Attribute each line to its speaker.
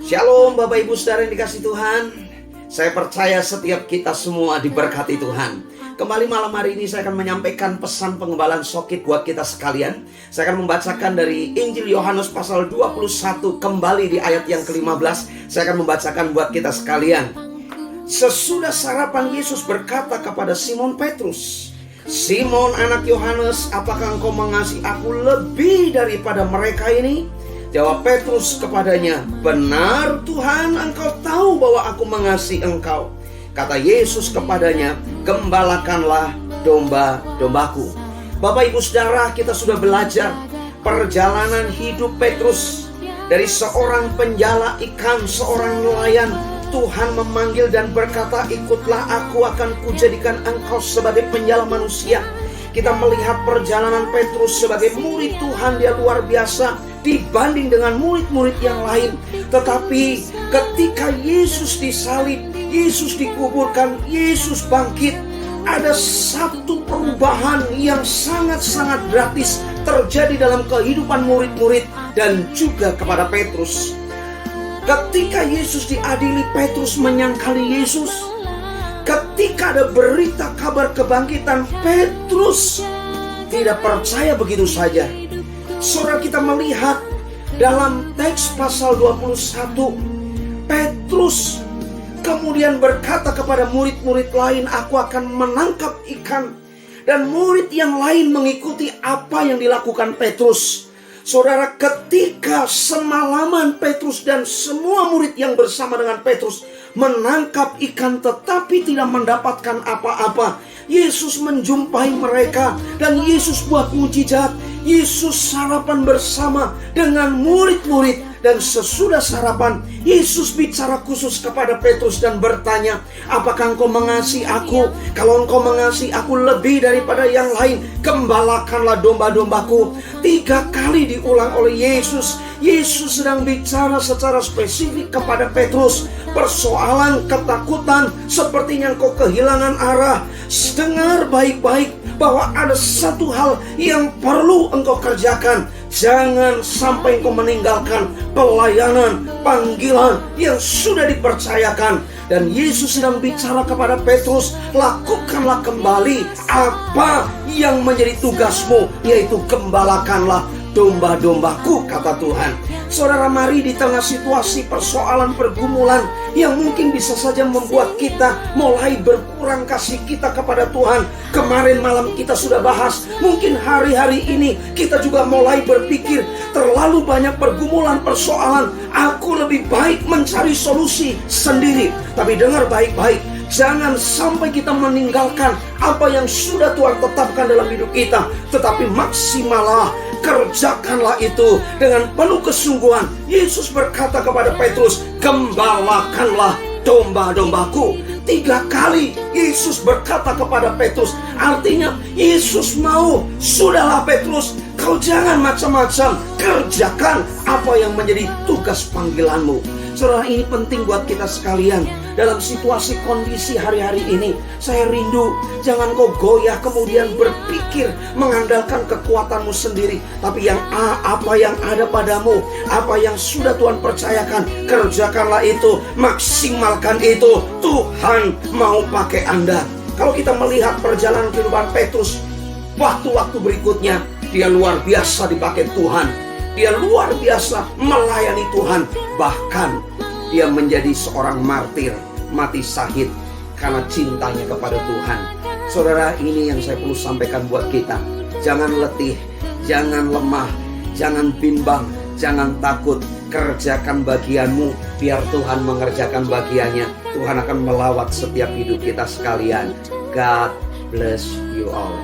Speaker 1: Shalom Bapak Ibu Saudara yang dikasih Tuhan. Saya percaya setiap kita semua diberkati Tuhan. Kembali malam hari ini saya akan menyampaikan pesan pengembalaan Sokit buat kita sekalian. Saya akan membacakan dari Injil Yohanes pasal 21 kembali di ayat yang ke-15. Saya akan membacakan buat kita sekalian. Sesudah sarapan Yesus berkata kepada Simon Petrus, "Simon anak Yohanes, apakah engkau mengasihi aku lebih daripada mereka ini?" Jawab Petrus kepadanya, "Benar Tuhan, engkau tahu bahwa aku mengasihi engkau." Kata Yesus kepadanya, "Gembalakanlah domba-dombaku." Bapak Ibu Saudara, kita sudah belajar perjalanan hidup Petrus. Dari seorang penjala ikan, seorang nelayan, Tuhan memanggil dan berkata, "Ikutlah aku, akan kujadikan engkau sebagai penjala manusia." Kita melihat perjalanan Petrus sebagai murid Tuhan, dia luar biasa dibanding dengan murid-murid yang lain. Tetapi ketika Yesus disalib, Yesus dikuburkan, Yesus bangkit, ada satu perubahan yang sangat-sangat gratis terjadi dalam kehidupan murid-murid dan juga kepada Petrus. Ketika Yesus diadili, Petrus menyangkali Yesus. Ketika ada berita kabar kebangkitan, Petrus tidak percaya begitu saja. Saudara, kita melihat dalam teks pasal 21, Petrus kemudian berkata kepada murid-murid lain, "Aku akan menangkap ikan." Dan murid yang lain mengikuti apa yang dilakukan Petrus. Saudara, ketika semalaman Petrus dan semua murid yang bersama dengan Petrus menangkap ikan tetapi tidak mendapatkan apa-apa, Yesus menjumpai mereka dan Yesus buat mujizat. Yesus sarapan bersama dengan murid-murid. Dan sesudah sarapan, Yesus bicara khusus kepada Petrus dan bertanya, "Apakah engkau mengasihi aku? Kalau engkau mengasihi aku lebih daripada yang lain, gembalakanlah domba-dombaku." 3 kali diulang oleh Yesus. Yesus sedang bicara secara spesifik kepada Petrus. Persoalan ketakutan, sepertinya engkau kehilangan arah. Dengar baik-baik bahwa ada satu hal yang perlu engkau kerjakan. Jangan sampai engkau meninggalkan pelayanan, panggilan yang sudah dipercayakan. Dan Yesus sedang bicara kepada Petrus, lakukanlah kembali apa yang menjadi tugasmu, yaitu gembalakanlah domba-dombaku, kata Tuhan. Saudara, mari di tengah situasi persoalan pergumulan yang mungkin bisa saja membuat kita mulai berkurang kasih kita kepada Tuhan. Kemarin malam kita sudah bahas, mungkin hari-hari ini kita juga mulai berpikir terlalu banyak pergumulan persoalan. Aku lebih baik mencari solusi sendiri. Tapi dengar baik-baik, jangan sampai kita meninggalkan apa yang sudah Tuhan tetapkan dalam hidup kita. Tetapi maksimallah, kerjakanlah itu dengan penuh kesungguhan. Yesus berkata kepada Petrus, "Gembalakanlah domba-dombaku." 3 kali Yesus berkata kepada Petrus. Artinya Yesus mau, "Sudahlah Petrus, kau jangan macam-macam, kerjakan apa yang menjadi tugas panggilanmu." Saudara, ini penting buat kita sekalian. Dalam situasi kondisi hari-hari ini, saya rindu jangan kau goyah kemudian berpikir mengandalkan kekuatanmu sendiri. Tapi apa yang ada padamu, apa yang sudah Tuhan percayakan, kerjakanlah itu, maksimalkan itu. Tuhan mau pakai Anda. Kalau kita melihat perjalanan kehidupan Petrus, waktu-waktu berikutnya, dia luar biasa dipakai Tuhan. Dia luar biasa melayani Tuhan. Bahkan dia menjadi seorang martir, mati syahid karena cintanya kepada Tuhan. Saudara, ini yang saya perlu sampaikan buat kita. Jangan letih, jangan lemah, jangan bimbang, jangan takut. Kerjakan bagianmu, biar Tuhan mengerjakan bagiannya. Tuhan akan melawat setiap hidup kita sekalian. God bless you all.